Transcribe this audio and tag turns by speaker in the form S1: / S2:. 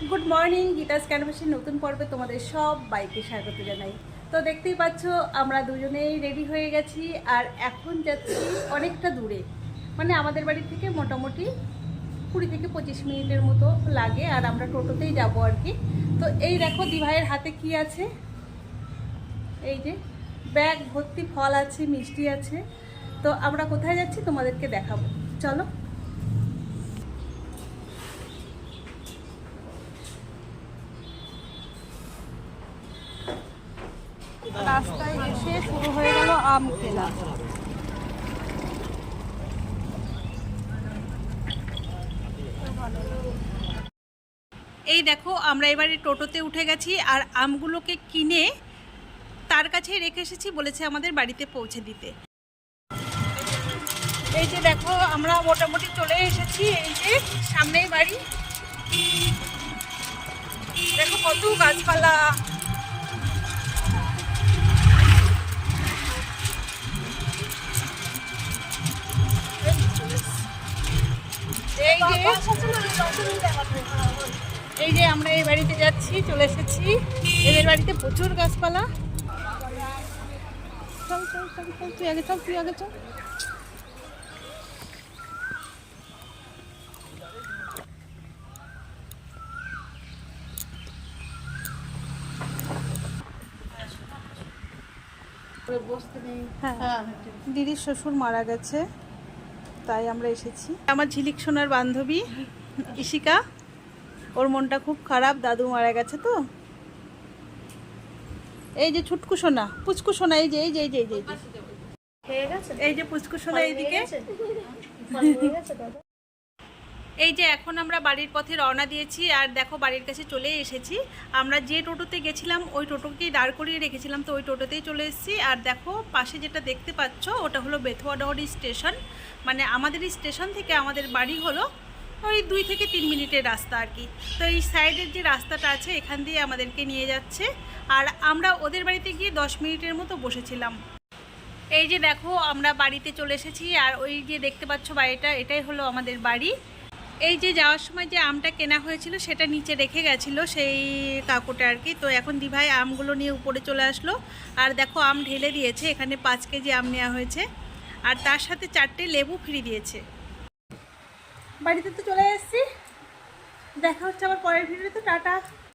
S1: Good morning, Gita's ক্যানভাসের নতুন পর্বে তোমাদের সব বাইকে স্বাগত জানাই। তো দেখতেই পাচ্ছ আমরা দুজনেই রেডি হয়ে গেছি আর এখন যাচ্ছি অনেকটা দূরে, মানে আমাদের বাড়ি থেকে মোটামুটি 20 থেকে 25 মিনিটের মতো লাগে, আর আমরা টোটোতেই যাবো আর কি। তো এই দেখো দিভাইয়ের হাতে কি আছে, এই যে ব্যাগ ভর্তি ফল আছে, মিষ্টি আছে। তো আমরা কোথায় যাচ্ছি তোমাদেরকে দেখাবো, চলো। রাস্তায় এসে শুরু হয়ে গেল আম কেনা। এই দেখো আমরা এবারে টোটোতে উঠে গেছি আর আমগুলোকে কিনে তার কাছে রেখে এসেছি, বলেছে আমাদের বাড়িতে পৌঁছে দিতে। এই যে দেখো আমরা মোটামুটি চলে এসেছি, এই যে সামনেই বাড়ি। দেখো কত গাছপালা। এই যে আমরা এই বাড়িতে যাচ্ছি, চলে এসেছি। এদের বাড়িতে প্রচুর গাছপালা। চল চল চল চল, তুই আগে চল, তুই আগে চল। হ্যাঁ, দিদির শ্বশুর মারা গেছে, তাই আমরা এসেছি। আমার ঝিলিক সোনার বান্ধবী ইশিকা, ওর মনটা খুব খারাপ, দাদু মারা গেছে তো। এই যে ছুটকু সোনা, পুচকু সোনা, এই যে এই যে এই যে এই যে এই যে পুচকু সোনা এইদিকে। এই যে এখন আমরা বাড়ির পথে রওনা দিয়েছি আর দেখো বাড়ির কাছে চলে এসেছি। আমরা যে টোটোতে গেছিলাম ওই টোটোকেই দাঁড় করিয়ে রেখেছিলাম, তো ওই টোটোতেই চলে এসেছি। আর দেখো পাশে যেটা দেখতে পাচ্ছ ওটা হলো বেথুয়াডহরি স্টেশন, মানে আমাদের স্টেশন থেকে আমাদের বাড়ি হলো ওই 2 থেকে 3 মিনিটের রাস্তা আর কি। তো এই সাইডের যে রাস্তাটা আছে এখান দিয়ে আমাদেরকে নিয়ে যাচ্ছে, আর আমরা ওদের বাড়িতে গিয়ে 10 মিনিটের মতো বসেছিলাম। এই যে দেখো আমরা বাড়িতে চলে এসেছি আর ওই যে দেখতে পাচ্ছ বাড়িটা, এটাই হলো আমাদের বাড়ি। এই যে যাওয়ার সময় যে আমটা কেনা হয়েছিল সেটা নিচে রেখে গেছিলো সেই কাকুটা আর কি। তো এখন দিভাই আমগুলো নিয়ে উপরে চলে আসলো আর দেখো আম ঢেলে দিয়েছে, এখানে 5 কেজি আম নেওয়া হয়েছে আর তার সাথে 4টে লেবু ফ্রি দিয়েছে। বাড়িতে তো চলে এসেছি, দেখা হচ্ছে আবার পরের ভিডিওতে। টাটা।